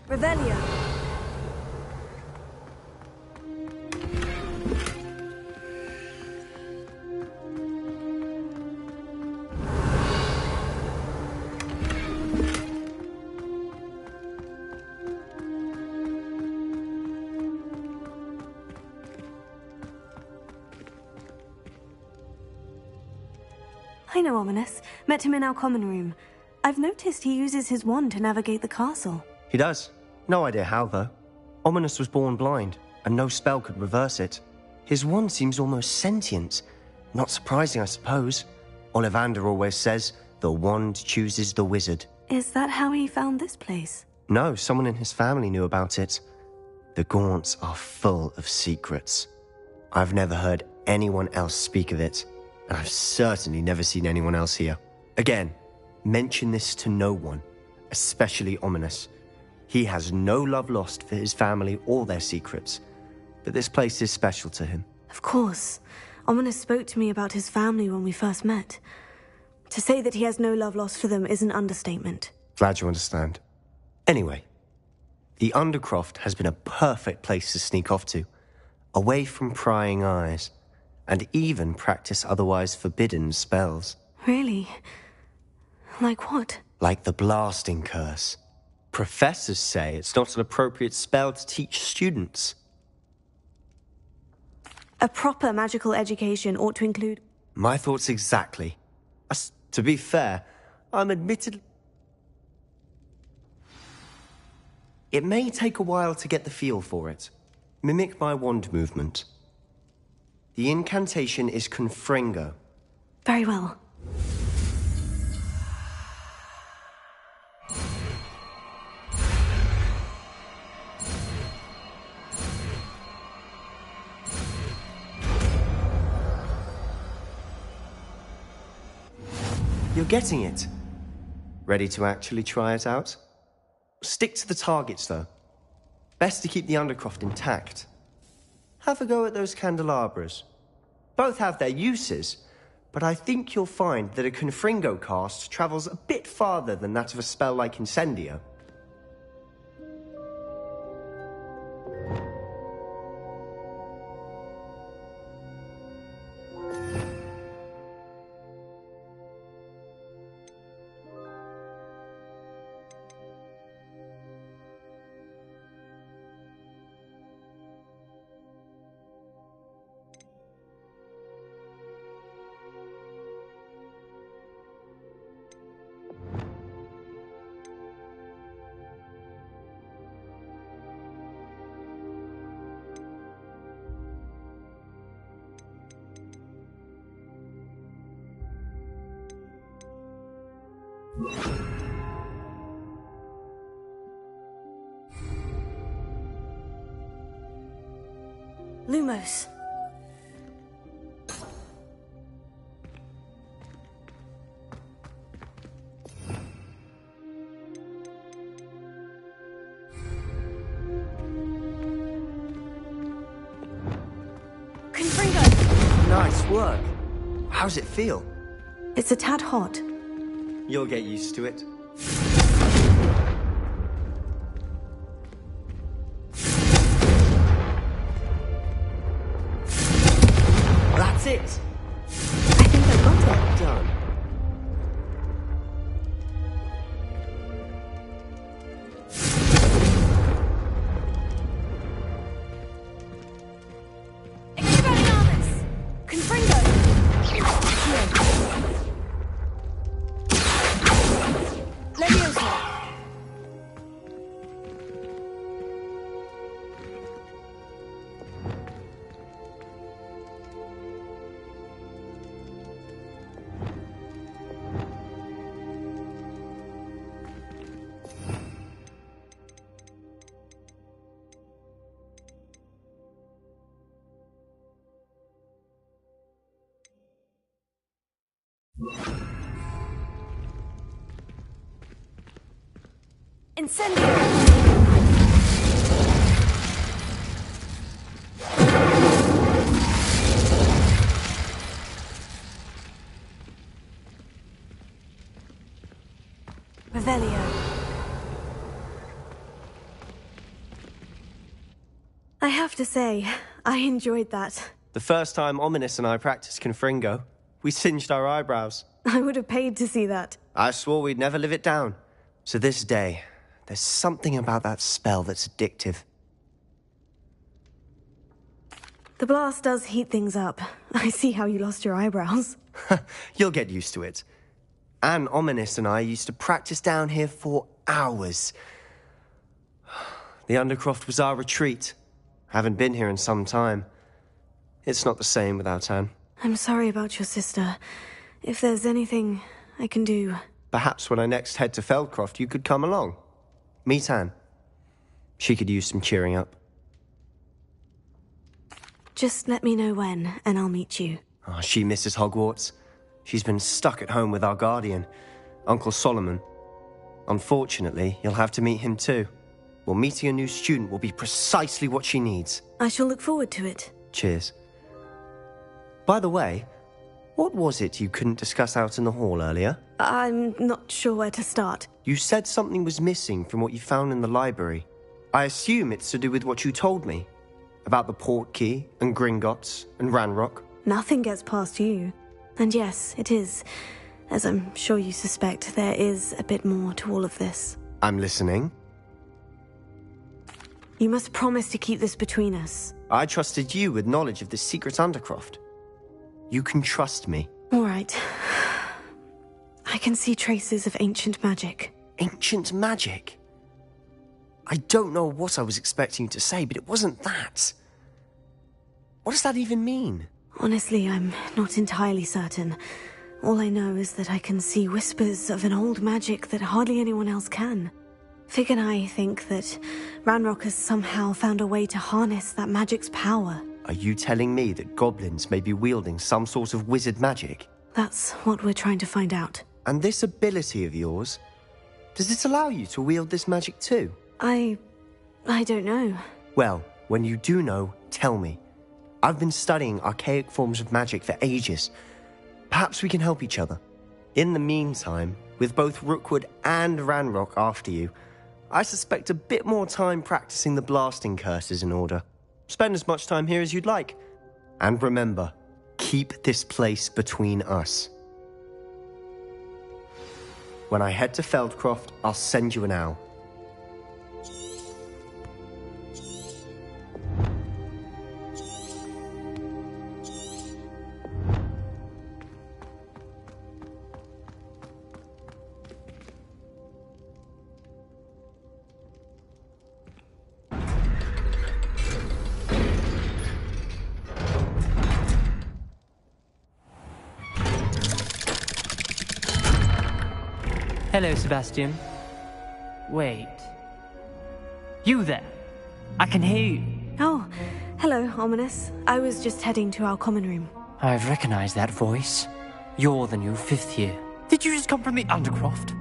Revelio. I know Ominis. Met him in our common room. I've noticed he uses his wand to navigate the castle. He does. No idea how, though. Ominis was born blind, and no spell could reverse it. His wand seems almost sentient. Not surprising, I suppose. Ollivander always says, the wand chooses the wizard. Is that how he found this place? No, someone in his family knew about it. The Gaunts are full of secrets. I've never heard anyone else speak of it, and I've certainly never seen anyone else here. Again, mention this to no one, especially Ominis. He has no love lost for his family or their secrets, but this place is special to him. Of course. Ominis spoke to me about his family when we first met. To say that he has no love lost for them is an understatement. Glad you understand. Anyway, the Undercroft has been a perfect place to sneak off to, away from prying eyes, and even practice otherwise forbidden spells. Really? Like what? Like the Blasting Curse. Professors say it's not an appropriate spell to teach students. A proper magical education ought to include... My thoughts exactly. To be fair, I'm admitted... It may take a while to get the feel for it. Mimic my wand movement. The incantation is Confringo. Very well. You're getting it. Ready to actually try it out? Stick to the targets, though. Best to keep the Undercroft intact. Have a go at those candelabras. Both have their uses, but I think you'll find that a Confringo cast travels a bit farther than that of a spell like Incendio. Lumos. Confringo! Nice work. How's it feel? It's a tad hot. You'll get used to it. That's it. I think I got it. Done. Expelliarmus! Confringo! Leviosa! Incendio! Revelio. I have to say, I enjoyed that. The first time Ominous and I practiced Confringo, we singed our eyebrows. I would have paid to see that. I swore we'd never live it down. So this day, there's something about that spell that's addictive. The blast does heat things up. I see how you lost your eyebrows. You'll get used to it. Anne Ominous and I used to practice down here for hours. The Undercroft was our retreat. Haven't been here in some time. It's not the same without Anne. I'm sorry about your sister. If there's anything I can do... Perhaps when I next head to Feldcroft, you could come along. Meet Anne. She could use some cheering up. Just let me know when, and I'll meet you. Oh, she misses Hogwarts. She's been stuck at home with our guardian, Uncle Solomon. Unfortunately, you'll have to meet him too. Well, meeting a new student will be precisely what she needs. I shall look forward to it. Cheers. By the way, what was it you couldn't discuss out in the hall earlier? I'm not sure where to start. You said something was missing from what you found in the library. I assume it's to do with what you told me. About the Portkey, and Gringotts, and Ranrock. Nothing gets past you. And yes, it is. As I'm sure you suspect, there is a bit more to all of this. I'm listening. You must promise to keep this between us. I trusted you with knowledge of the secret Undercroft. You can trust me. All right. I can see traces of ancient magic. Ancient magic? I don't know what I was expecting you to say, but it wasn't that. What does that even mean? Honestly, I'm not entirely certain. All I know is that I can see whispers of an old magic that hardly anyone else can. Fig and I think that Ranrock has somehow found a way to harness that magic's power. Are you telling me that goblins may be wielding some sort of wizard magic? That's what we're trying to find out. And this ability of yours, does it allow you to wield this magic too? I don't know. Well, when you do know, tell me. I've been studying archaic forms of magic for ages. Perhaps we can help each other. In the meantime, with both Rookwood and Ranrock after you, I suspect a bit more time practicing the blasting curse is in order. Spend as much time here as you'd like. And remember, keep this place between us. When I head to Feldcroft, I'll send you an owl. Hello, Sebastian. Wait. You there? I can hear you. Oh, hello, Ominous. I was just heading to our common room. I've recognized that voice. You're the new 5th year. Did you just come from the Undercroft?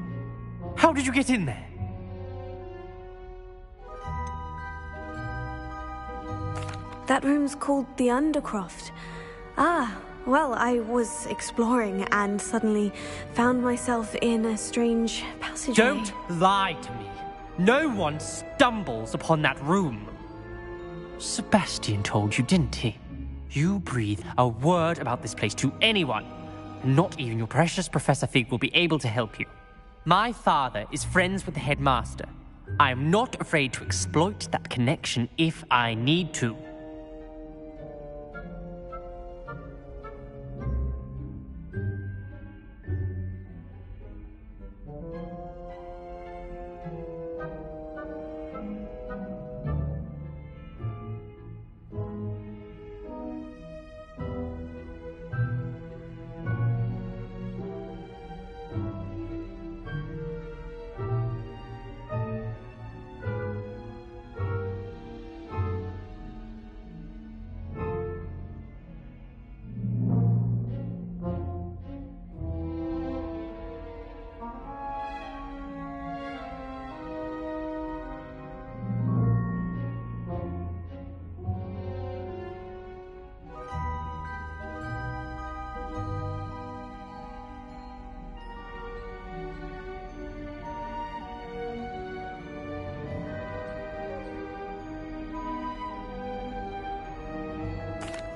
How did you get in there? That room's called the Undercroft. Ah, well, I was exploring and suddenly found myself in a strange passageway. Don't lie to me. No one stumbles upon that room. Sebastian told you, didn't he? You breathe a word about this place to anyone, and not even your precious Professor Fig will be able to help you. My father is friends with the headmaster. I am not afraid to exploit that connection if I need to.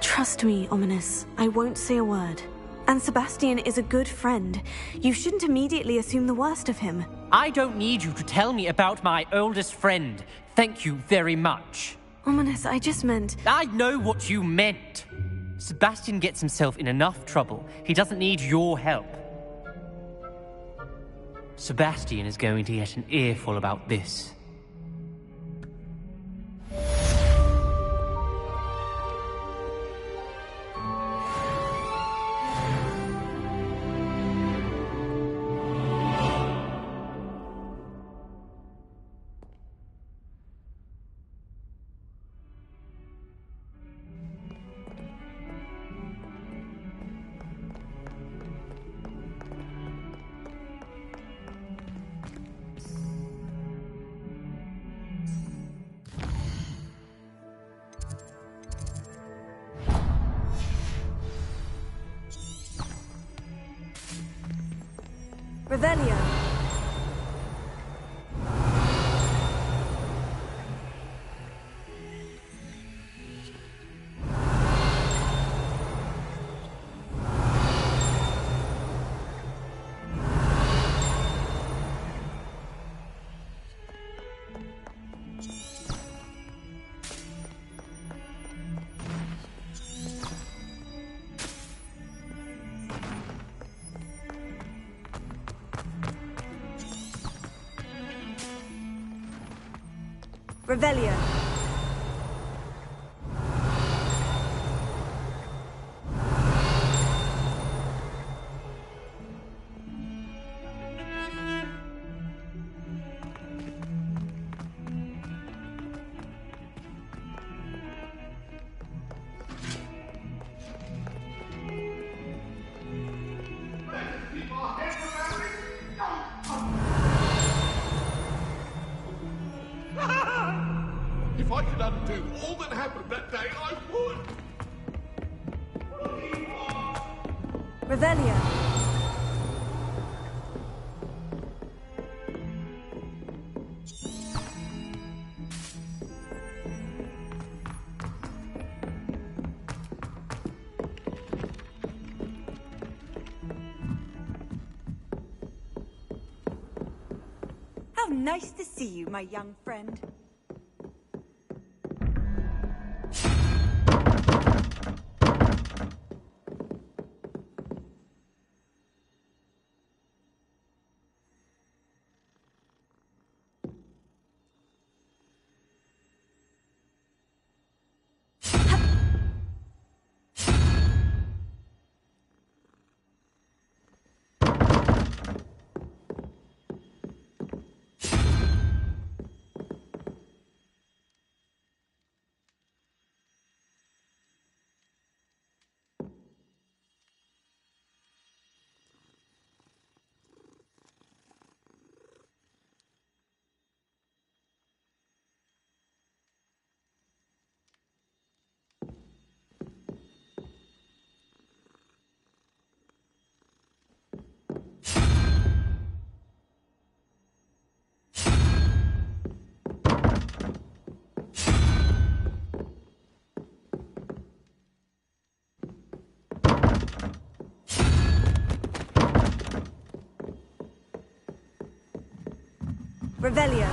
Trust me, Ominous. I won't say a word. And Sebastian is a good friend. You shouldn't immediately assume the worst of him. I don't need you to tell me about my oldest friend. Thank you very much. Ominous, I just meant... I know what you meant. Sebastian gets himself in enough trouble. He doesn't need your help. Sebastian is going to get an earful about this. Revelio. Revelio. If I could undo all that happened that day, I would! Revelio. How nice to see you, my young friend. Revelio.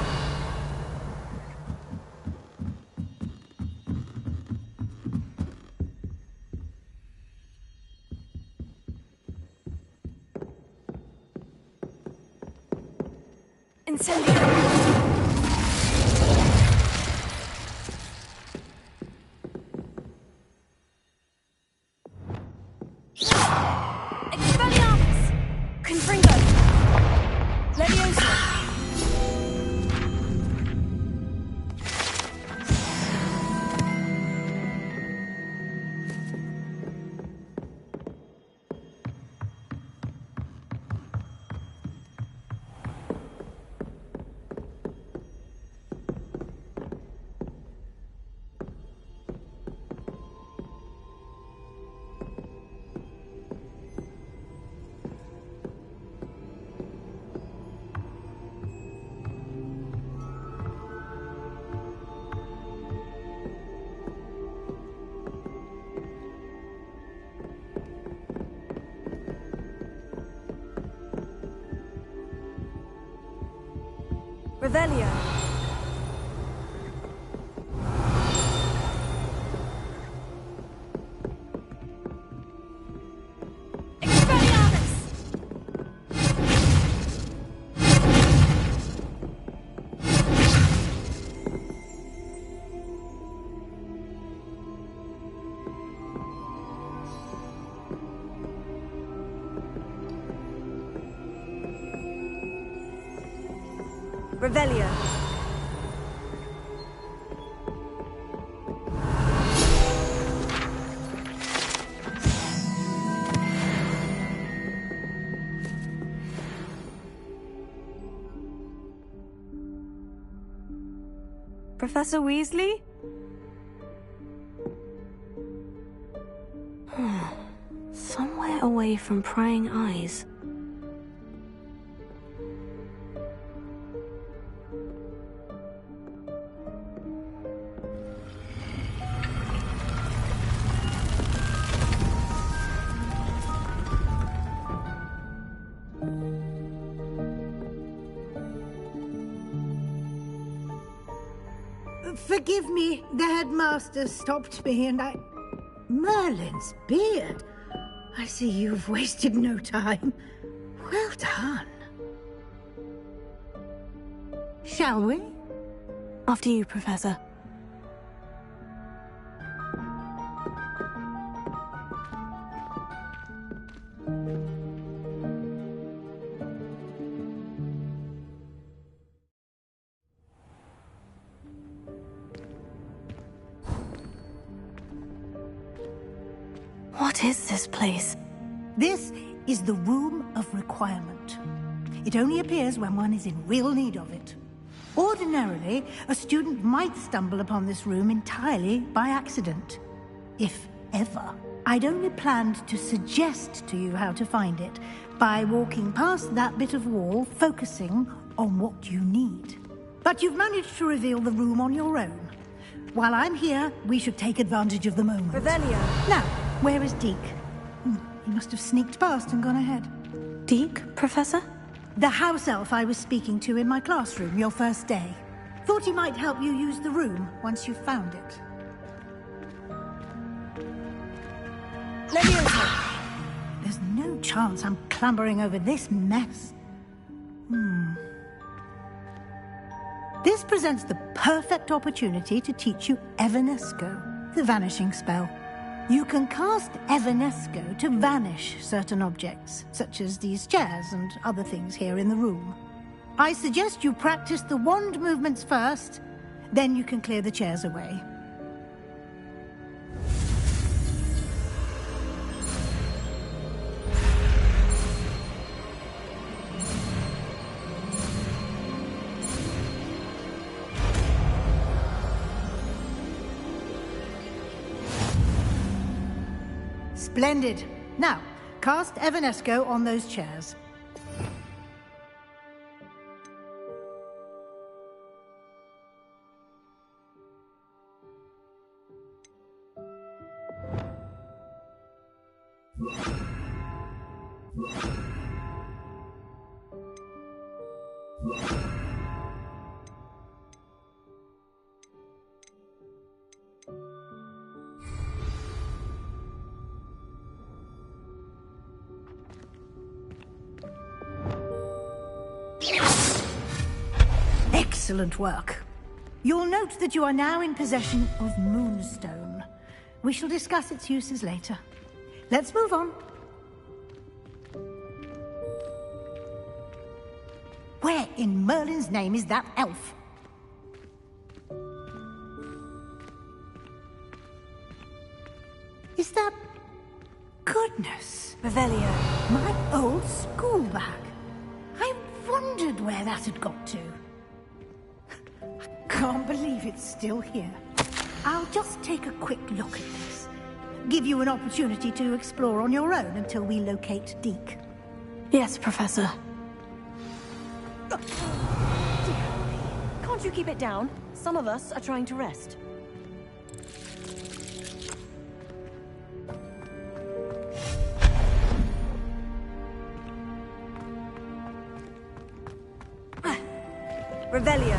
Incendio. Expelliarmus! Confringo! Leviosa! Revelio. Revelio. Professor Weasley? Somewhere away from prying eyes. Forgive me, the headmaster stopped me and I... Merlin's beard! I see you've wasted no time. Well done. Shall we? After you, Professor. What is this place? This is the Room of Requirement. It only appears when one is in real need of it. Ordinarily, a student might stumble upon this room entirely by accident. If ever. I'd only planned to suggest to you how to find it by walking past that bit of wall, focusing on what you need. But you've managed to reveal the room on your own. While I'm here, we should take advantage of the moment. Revelio. Now, where is Deke? He must have sneaked past and gone ahead. Deke, Professor? The house elf I was speaking to in my classroom your first day. Thought he might help you use the room once you found it. Leviosa. There's no chance I'm clambering over this mess. This presents the perfect opportunity to teach you Evanesco, the vanishing spell. You can cast Evanesco to vanish certain objects, such as these chairs and other things here in the room. I suggest you practice the wand movements first, then you can clear the chairs away. Splendid. Now, cast Evanesco on those chairs. Excellent work. You'll note that you are now in possession of Moonstone. We shall discuss its uses later. Let's move on. Where in Merlin's name is that elf? Is that... Goodness! Revelio. My old school bag. I wondered where that had got to. Can't believe it's still here. I'll just take a quick look at this. Give you an opportunity to explore on your own until we locate Deke. Yes, Professor. Can't you keep it down? Some of us are trying to rest. Revelio.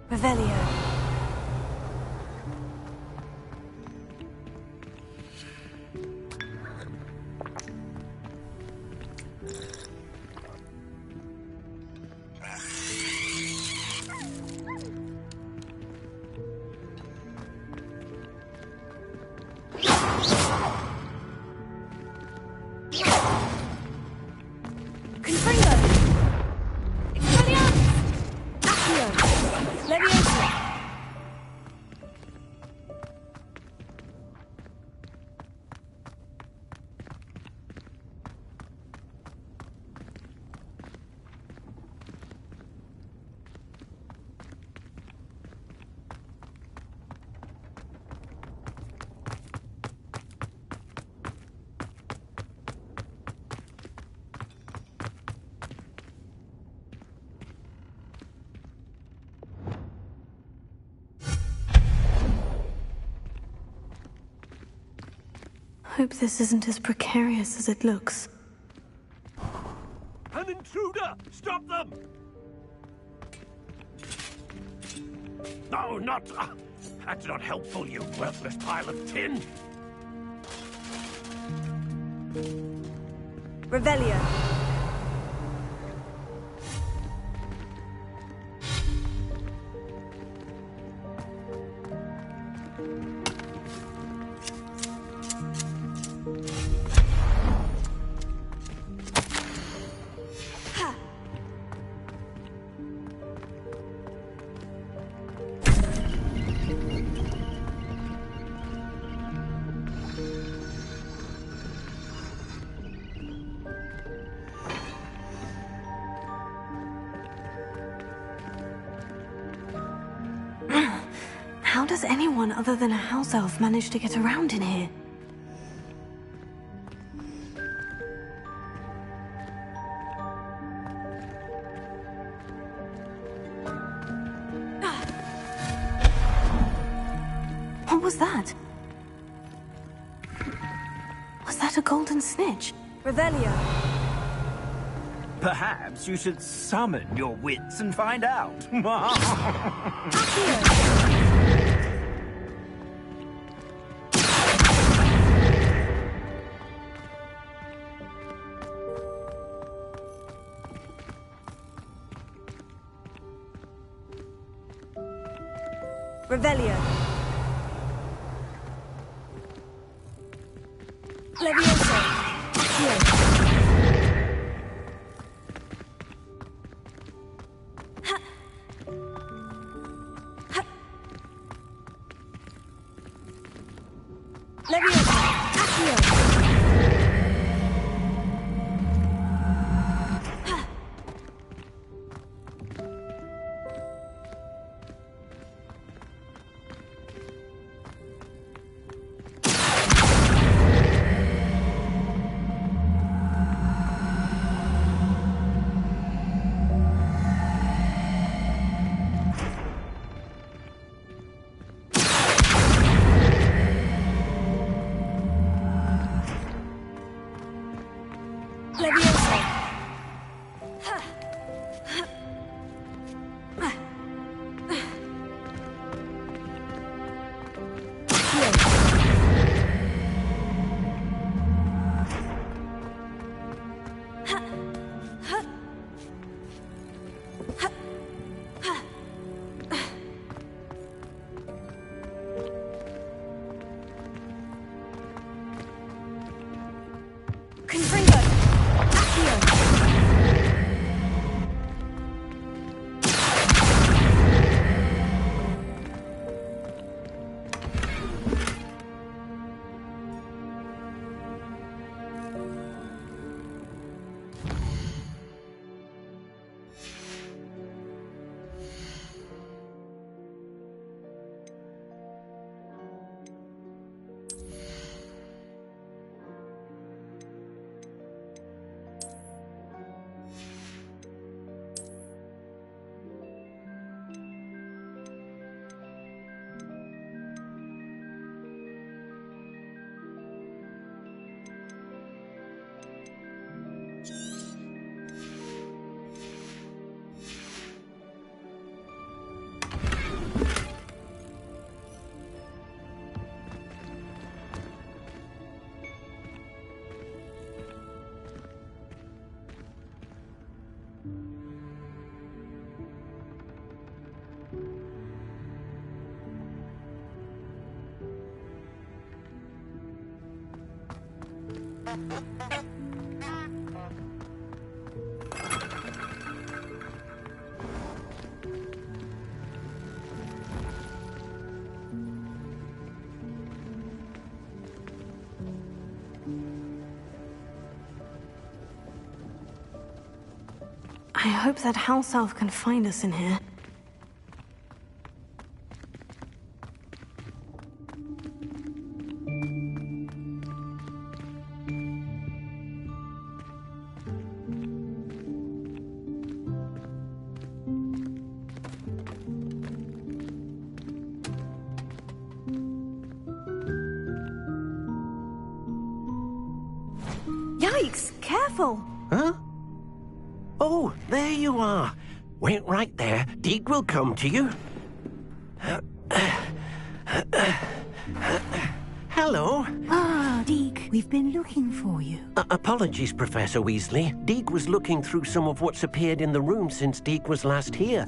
Revelio. Confringo! Expelliarmus! Accio! Leviosa! Hope this isn't as precarious as it looks. An intruder! Stop them! No, not... that's not helpful, you worthless pile of tin! Revelio. How does anyone other than a house elf manage to get around in here? What was that? Was that a golden snitch? Revelio. Perhaps you should summon your wits and find out. Revelio. Leviosa. Accio. Leviosa. Accio. Confringo! Accio! I hope that house elf can find us in here. Yikes! Careful! Huh? Oh, there you are. Wait right there. Deek will come to you. Hello. Ah, Deek, we've been looking for you. Apologies, Professor Weasley. Deek was looking through some of what's appeared in the room since Deek was last here.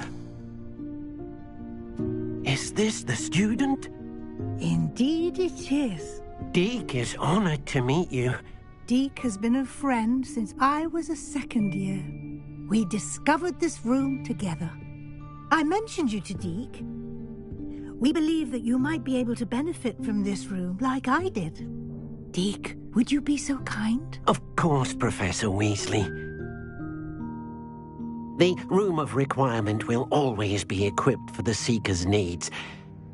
Is this the student? Indeed it is. Deek is honored to meet you. Deek has been a friend since I was a second year. We discovered this room together. I mentioned you to Deek. We believe that you might be able to benefit from this room like I did. Deek, would you be so kind? Of course, Professor Weasley. The Room of Requirement will always be equipped for the Seeker's needs.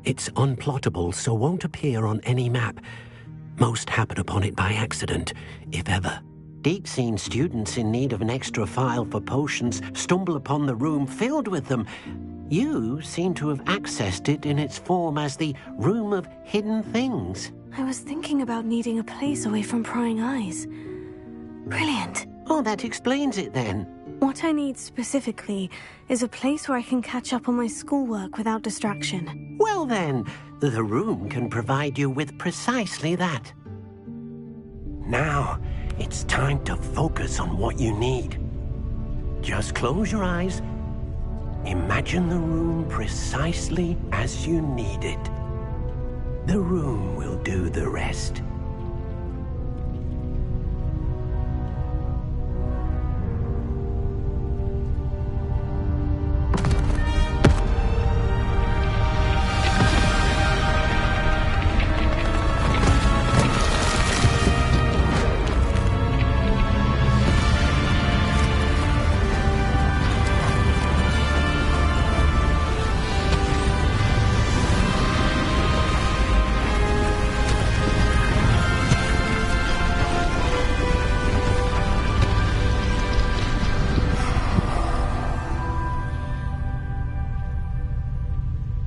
It's unplottable, so won't appear on any map. Most happen upon it by accident, if ever. Deek's seen students in need of an extra file for potions stumble upon the room filled with them. You seem to have accessed it in its form as the Room of Hidden Things. I was thinking about needing a place away from prying eyes. Brilliant. Oh, that explains it then. What I need specifically is a place where I can catch up on my schoolwork without distraction. Well then, the room can provide you with precisely that. Now, it's time to focus on what you need. Just close your eyes. Imagine the room precisely as you need it. The room will do the rest.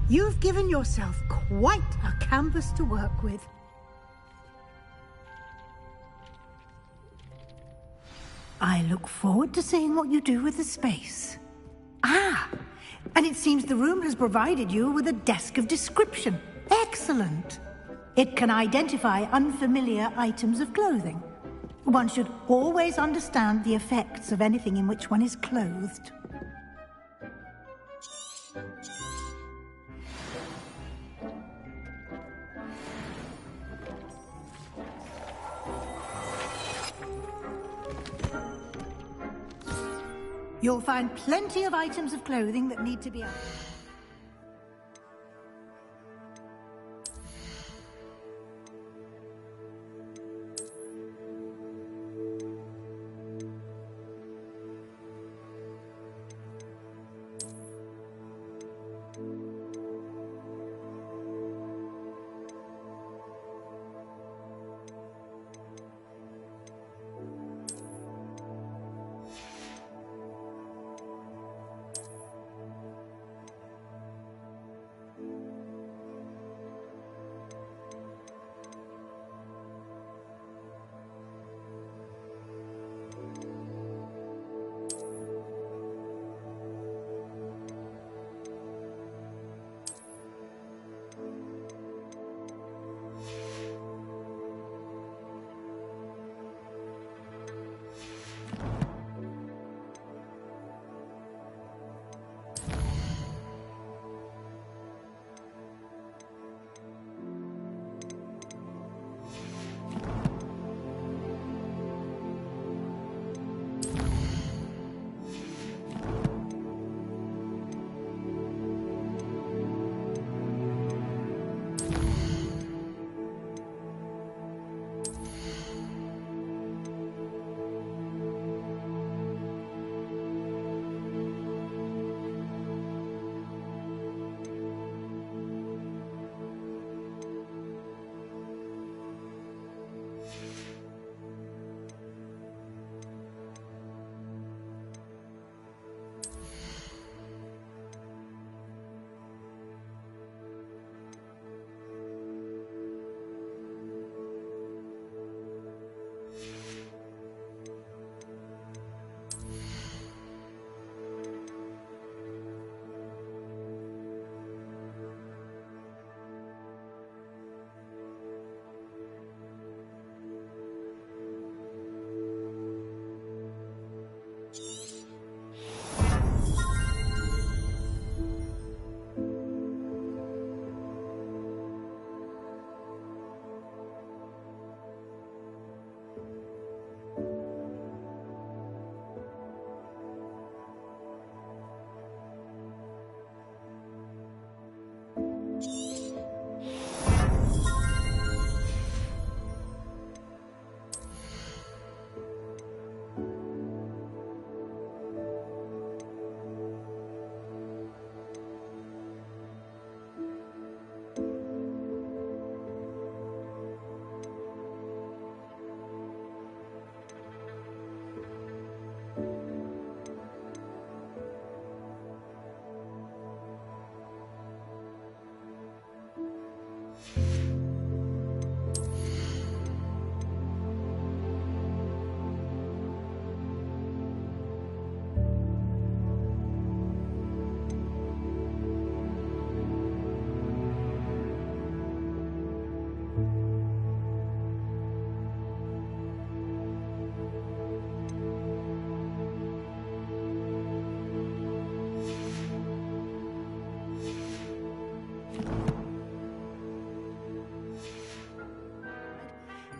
You've given yourself quite a canvas to work with. I look forward to seeing what you do with the space. Ah, and it seems the room has provided you with a desk of description. Excellent. It can identify unfamiliar items of clothing. One should always understand the effects of anything in which one is clothed. You'll find plenty of items of clothing that need to be...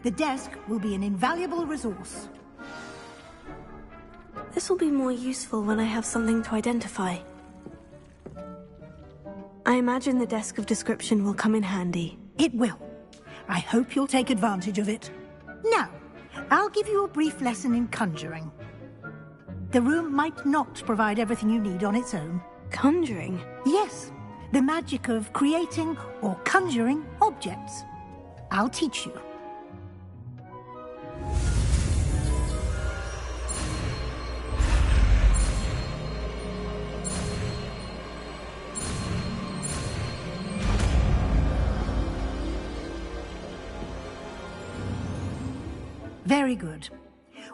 The desk will be an invaluable resource. This will be more useful when I have something to identify. I imagine the desk of description will come in handy. It will. I hope you'll take advantage of it. Now, I'll give you a brief lesson in conjuring. The room might not provide everything you need on its own. Conjuring? Yes, the magic of creating or conjuring objects. I'll teach you. Very good.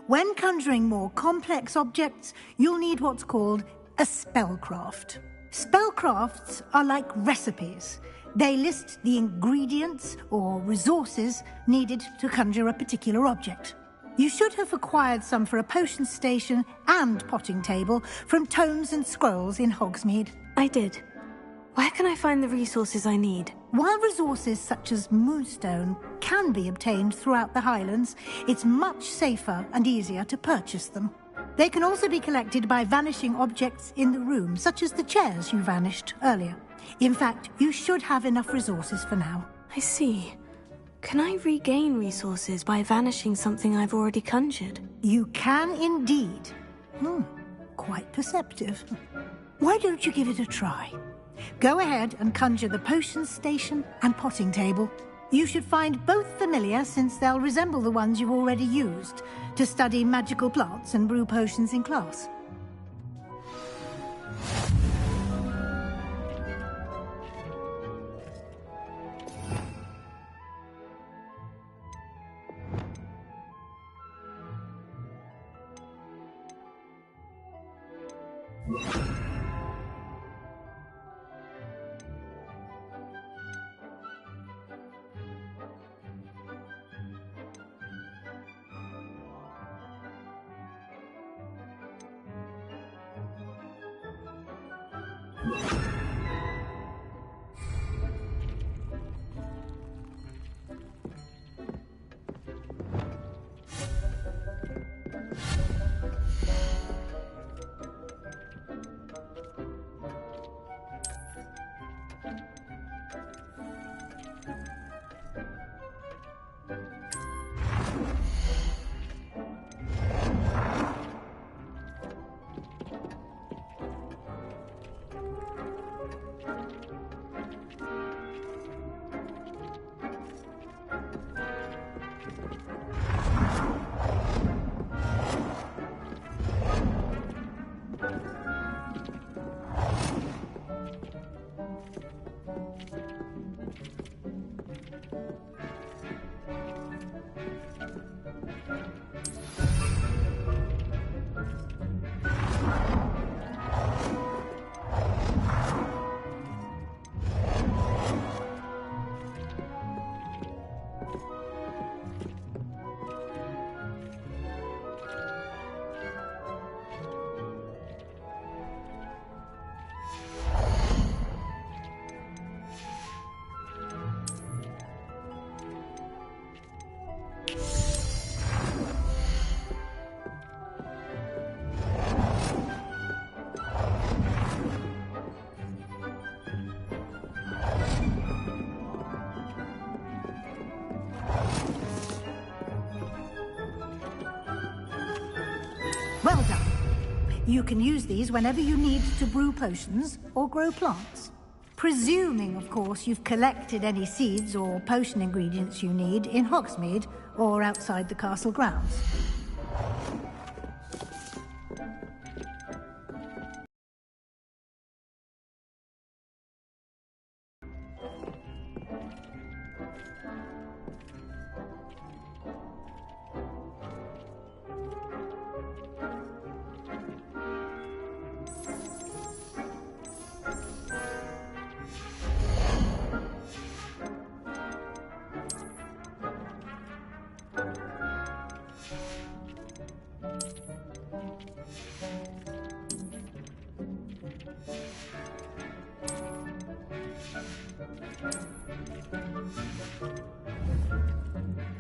When conjuring more complex objects, you'll need what's called a spellcraft. Spellcrafts are like recipes. They list the ingredients or resources needed to conjure a particular object. You should have acquired some for a potion station and potting table from tomes and scrolls in Hogsmeade. I did. Where can I find the resources I need? While resources such as moonstone can be obtained throughout the Highlands, it's much safer and easier to purchase them. They can also be collected by vanishing objects in the room, such as the chairs you vanished earlier. In fact, you should have enough resources for now. I see. Can I regain resources by vanishing something I've already conjured? You can indeed. Quite perceptive. Why don't you give it a try? Go ahead and conjure the potion station and potting table. You should find both familiar, since they'll resemble the ones you've already used to study magical plants and brew potions in class. Well done. You can use these whenever you need to brew potions or grow plants. Presuming, of course, you've collected any seeds or potion ingredients you need in Hogsmeade or outside the castle grounds.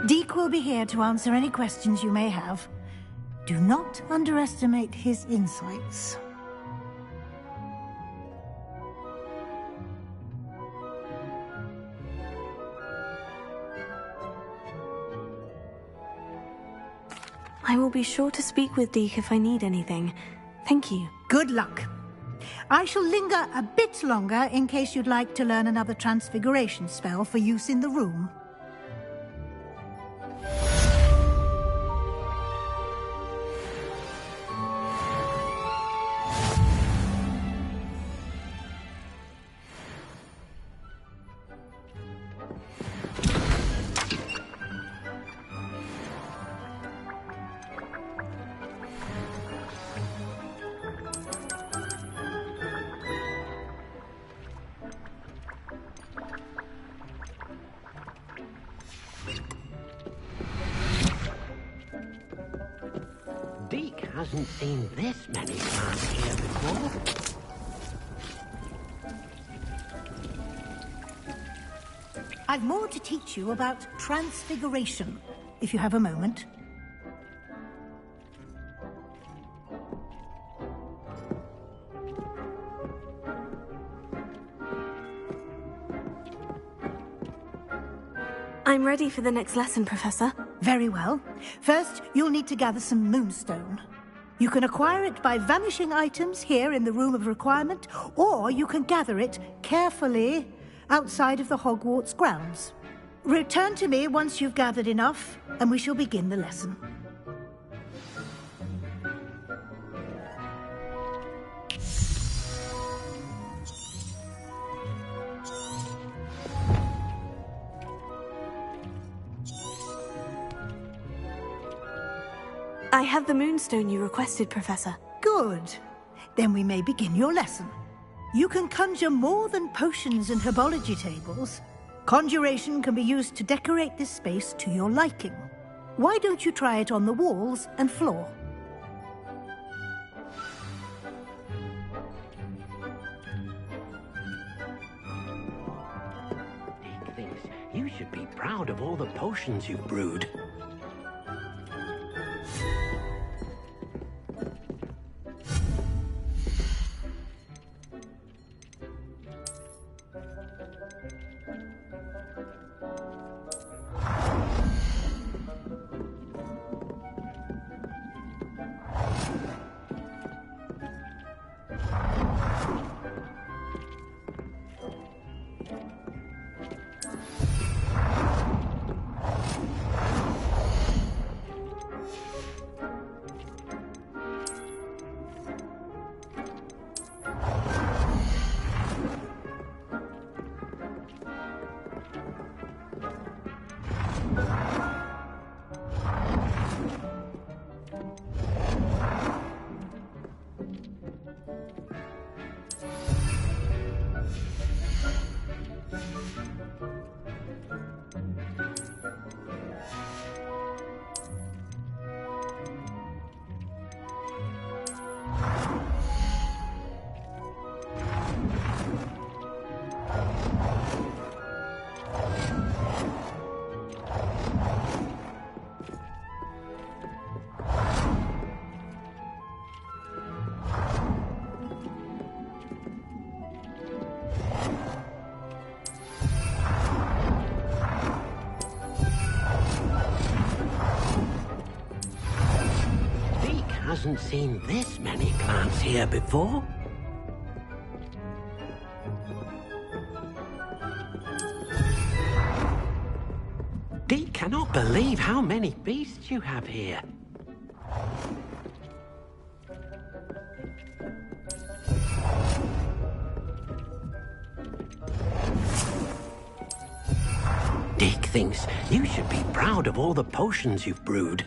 Deek will be here to answer any questions you may have. Do not underestimate his insights. I will be sure to speak with Deek if I need anything. Thank you. Good luck. I shall linger a bit longer in case you'd like to learn another transfiguration spell for use in the room. Deek hasn't seen this many plants here before. I've more to teach you about transfiguration, if you have a moment. I'm ready for the next lesson, Professor. Very well. First, you'll need to gather some moonstone. You can acquire it by vanishing items here in the Room of Requirement, or you can gather it carefully outside of the Hogwarts grounds. Return to me once you've gathered enough, and we shall begin the lesson. I have the moonstone you requested, Professor. Good. Then we may begin your lesson. You can conjure more than potions and herbology tables. Conjuration can be used to decorate this space to your liking. Why don't you try it on the walls and floor? Dick thinks you should be proud of all the potions you've brewed. Hasn't seen this many plants here before. Deke cannot believe how many beasts you have here. Deke thinks you should be proud of all the potions you've brewed.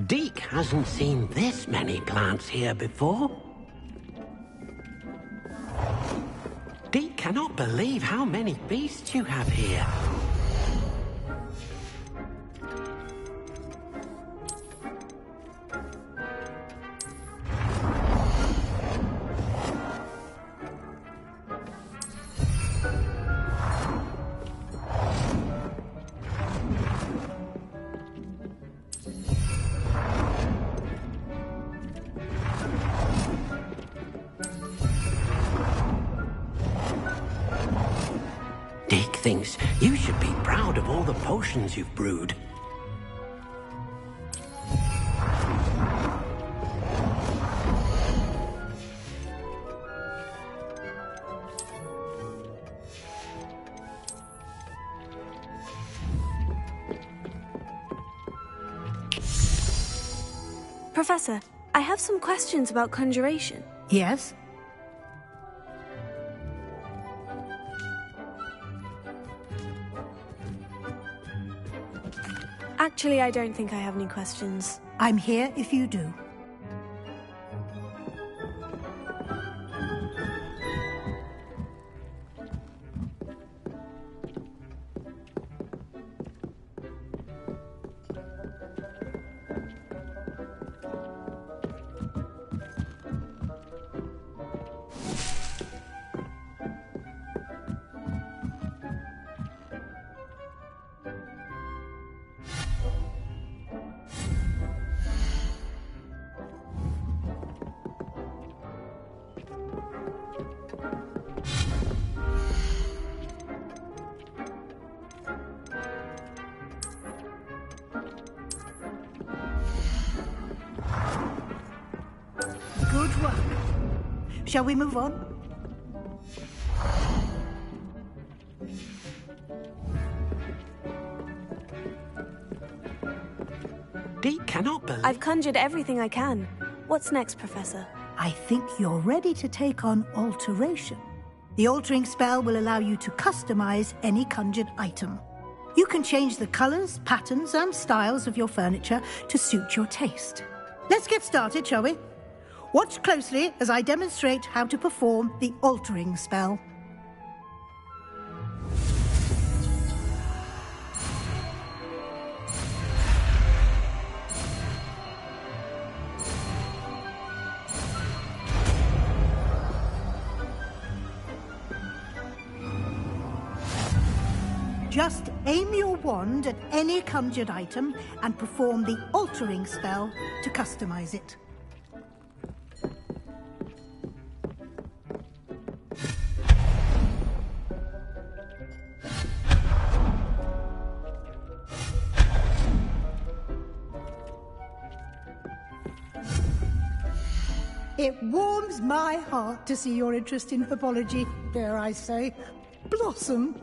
Deke hasn't seen this many plants here before. Deke cannot believe how many beasts you have here. thinks you should be proud of all the potions you've brewed. Professor, I have some questions about conjuration. Yes? Actually, I don't think I have any questions. I'm here if you do. Good work. Shall we move on? Deek cannot believe... I've conjured everything I can. What's next, Professor? I think you're ready to take on alteration. The altering spell will allow you to customize any conjured item. You can change the colors, patterns, and styles of your furniture to suit your taste. Let's get started, shall we? Watch closely as I demonstrate how to perform the altering spell. Just aim your wand at any conjured item and perform the altering spell to customize it. It warms my heart to see your interest in herbology, dare I say, blossom.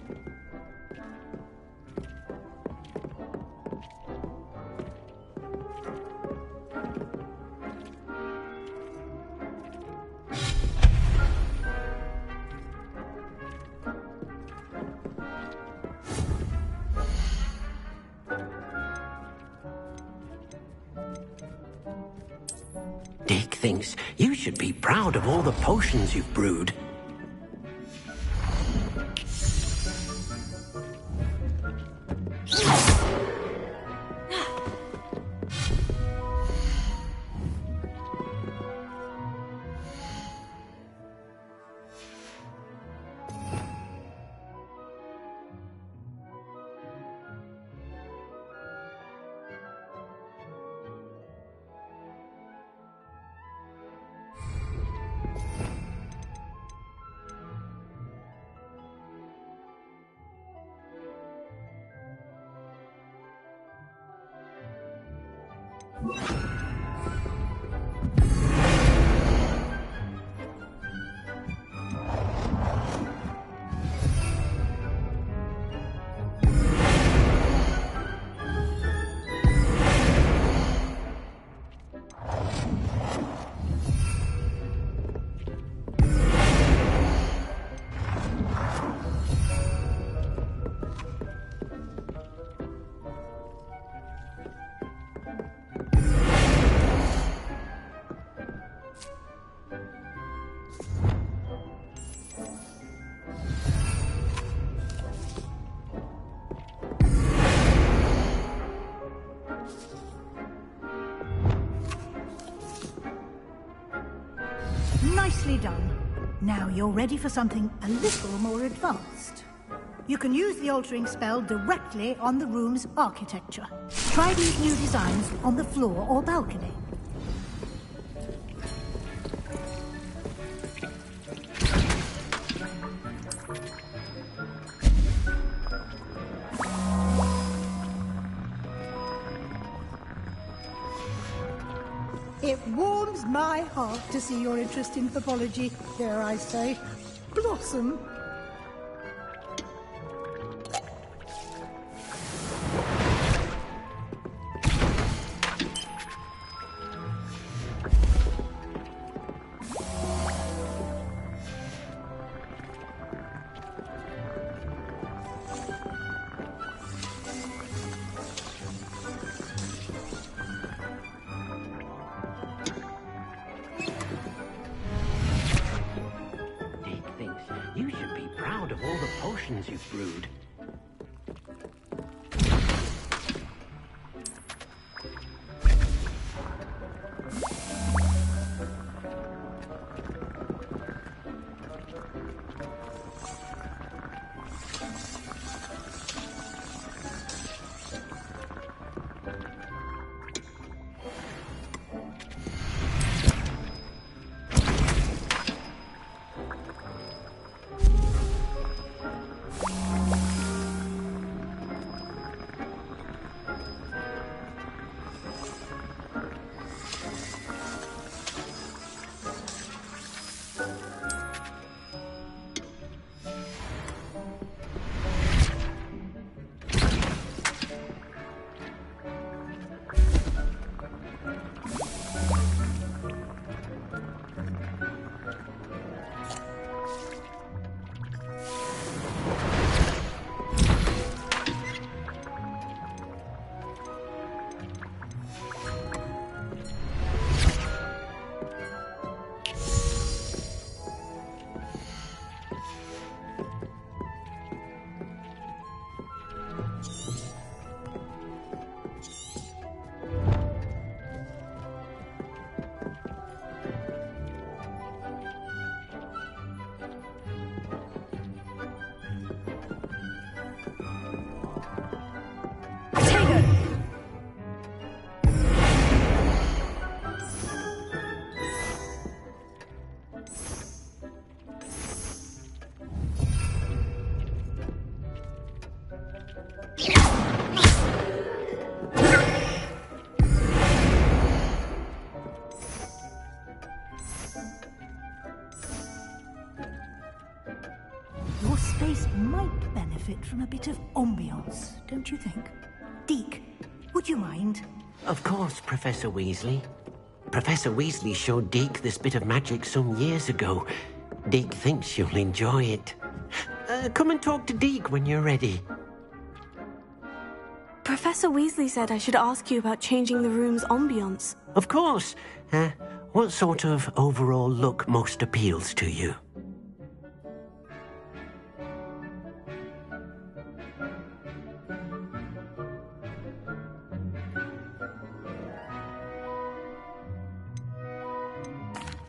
Deek thinks you should be proud of all the potions you've brewed. Nicely done. Now you're ready for something a little more advanced. You can use the altering spell directly on the room's architecture. Try these new designs on the floor or balcony. warms my heart to see your interest in pathology, dare I say, blossom. You should be proud of all the potions you've brewed. Your space might benefit from a bit of ambiance, don't you think? Deke, would you mind? Of course, Professor Weasley. Professor Weasley showed Deke this bit of magic some years ago. Deke thinks you'll enjoy it. Come and talk to Deke when you're ready. Professor Weasley said I should ask you about changing the room's ambiance. Of course. What sort of overall look most appeals to you?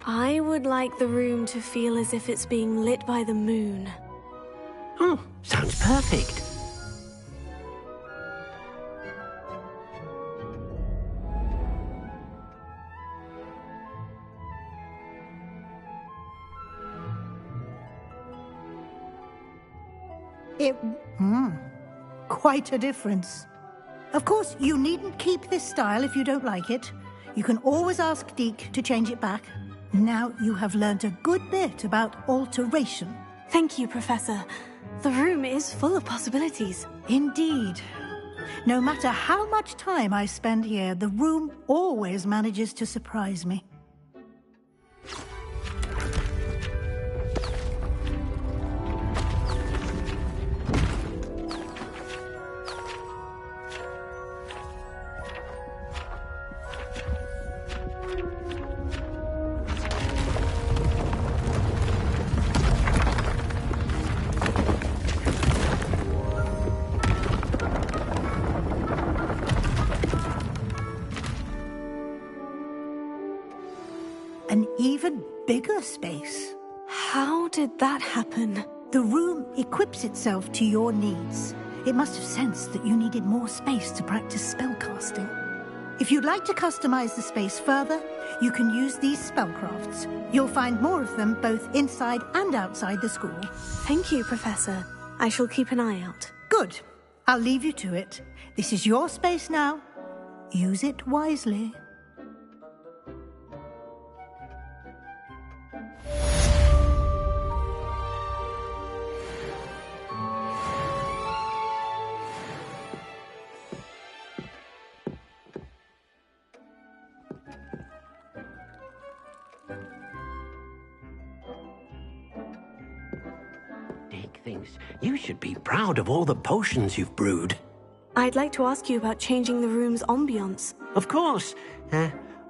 I would like the room to feel as if it's being lit by the moon. Oh, sounds perfect. Quite a difference. Of course, you needn't keep this style if you don't like it. You can always ask Deke to change it back. Now you have learned a good bit about alteration. Thank you, Professor. The room is full of possibilities. Indeed. No matter how much time I spend here, the room always manages to surprise me. An even bigger space. How did that happen? The room equips itself to your needs. It must have sensed that you needed more space to practice spellcasting. If you'd like to customize the space further, you can use these spellcrafts. You'll find more of them both inside and outside the school. Thank you, Professor. I shall keep an eye out. Good. I'll leave you to it. This is your space now. Use it wisely. things. You should be proud of all the potions you've brewed. I'd like to ask you about changing the room's ambience. Of course.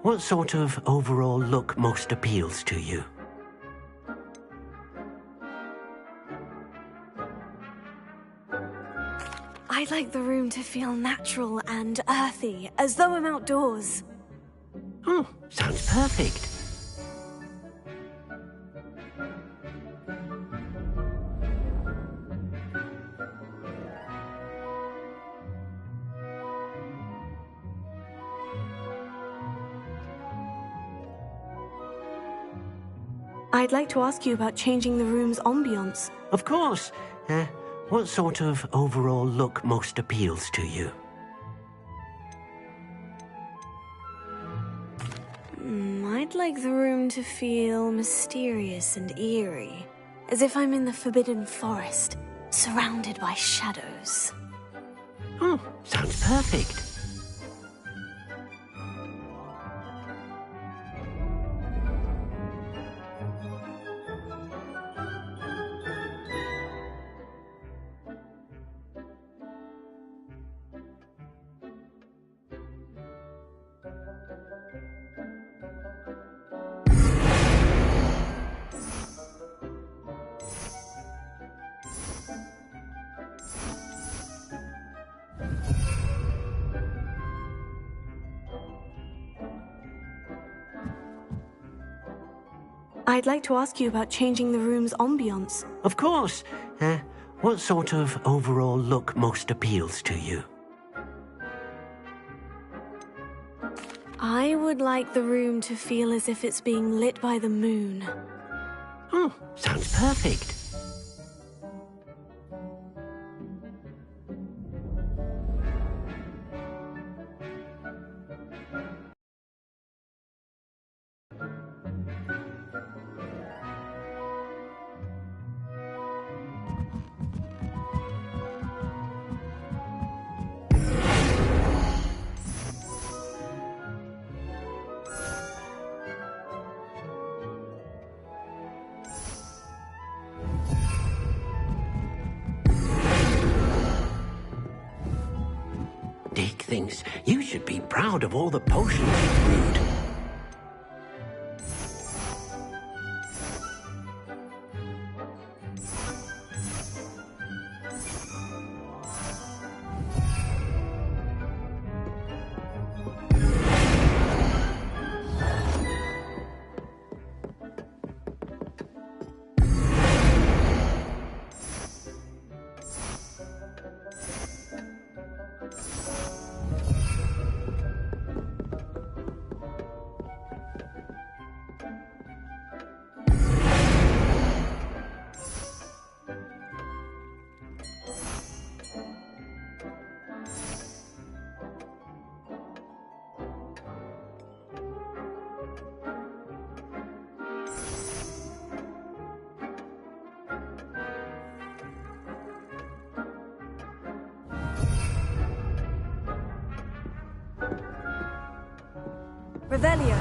What sort of overall look most appeals to you? I'd like the room to feel natural and earthy, as though I'm outdoors. Oh, sounds perfect. I'd like to ask you about changing the room's ambience. Of course. What sort of overall look most appeals to you? I'd like the room to feel mysterious and eerie, as if I'm in the Forbidden Forest, surrounded by shadows. Oh, sounds perfect. I'd like to ask you about changing the room's ambience. Of course. What sort of overall look most appeals to you? I would like the room to feel as if it's being lit by the moon. Oh, sounds perfect. Dick thinks you should be proud of all the potions you've brewed. Revelio.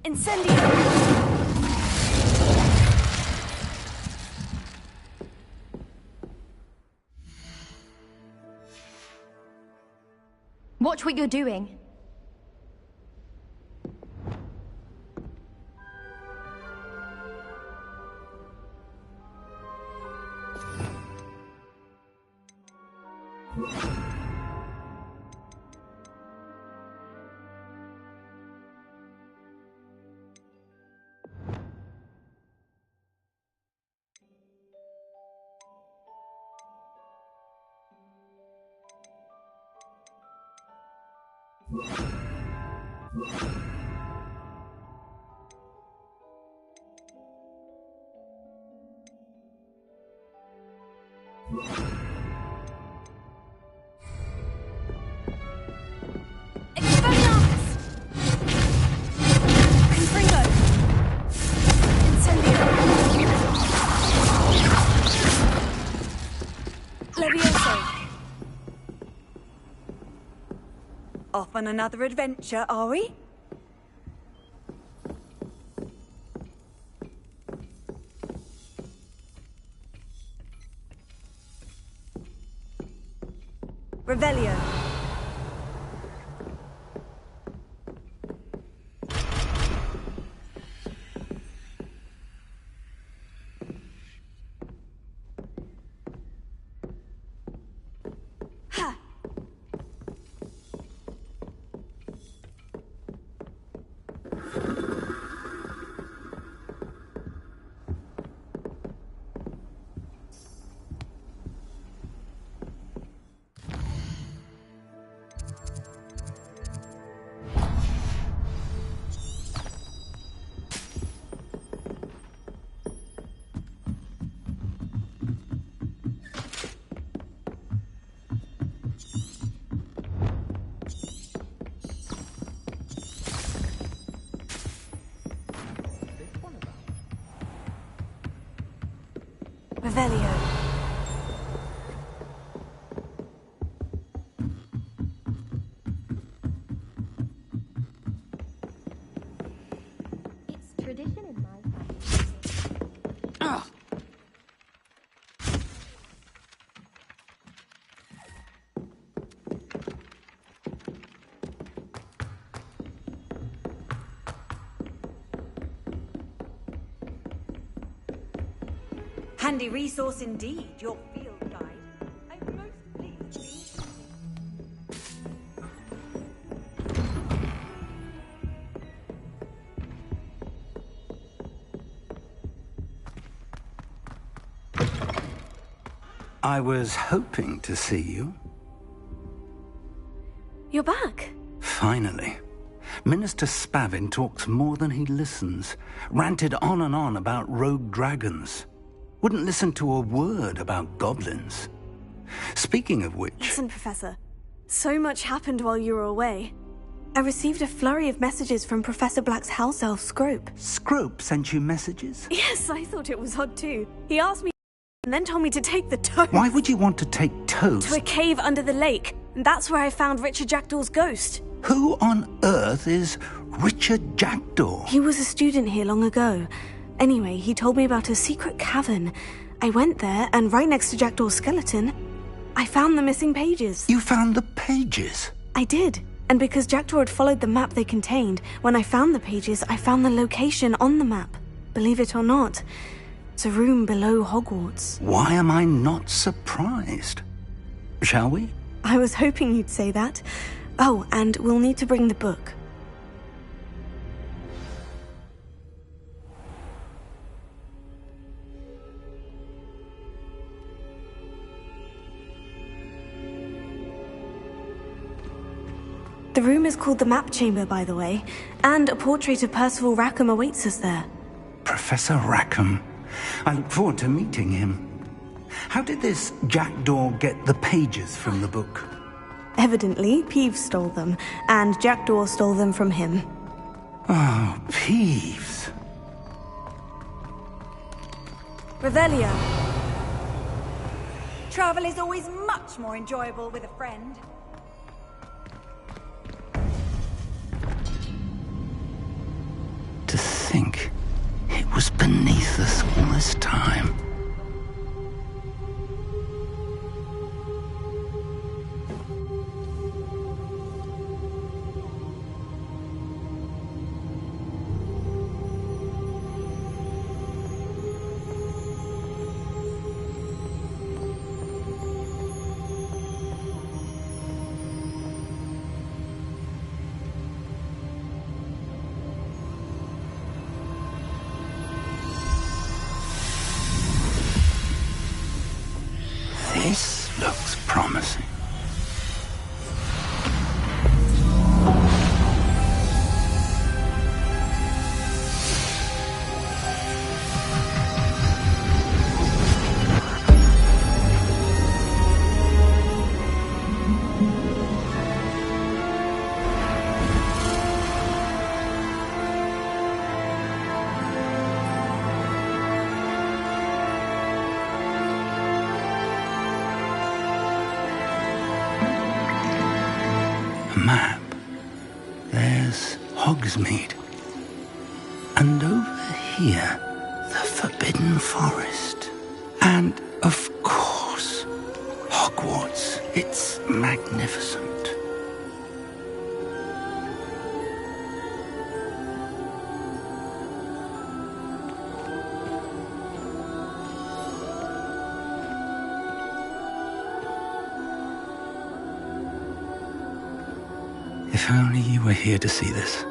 Incendio! Watch what you're doing. Off on another adventure, are we? Revelio. Revelio. It's tradition in my family. Handy resource indeed, your field guide. I'm most pleased to be I was hoping to see you. You're back. Finally. Minister Spavin talks more than he listens. Ranted on and on about rogue dragons. Wouldn't listen to a word about goblins. Speaking of which... Listen, Professor. So much happened while you were away. I received a flurry of messages from Professor Black's house elf, Scrope. Scrope sent you messages? Yes, I thought it was odd too. He asked me and then told me to take the toast. Why would you want to take toast? To a cave under the lake. And that's where I found Richard Jackdaw's ghost. Who on earth is Richard Jackdaw? He was a student here long ago. Anyway, he told me about a secret cavern. I went there, and right next to Jackdaw's skeleton, I found the missing pages. You found the pages? I did. And because Jackdaw had followed the map they contained, when I found the pages, I found the location on the map. Believe it or not, it's a room below Hogwarts. Why am I not surprised? Shall we? I was hoping you'd say that. Oh, and we'll need to bring the book. The room is called the Map Chamber, by the way, and a portrait of Percival Rackham awaits us there. Professor Rackham. I look forward to meeting him. How did this Jackdaw get the pages from the book? Evidently, Peeves stole them, and Jackdaw stole them from him. Oh, Peeves. Revelio. Travel is always much more enjoyable with a friend. This looks promising. Map. There's Hogsmeade. And over here, the Forbidden Forest. And, of course, Hogwarts. It's magnificent. If only you were here to see this.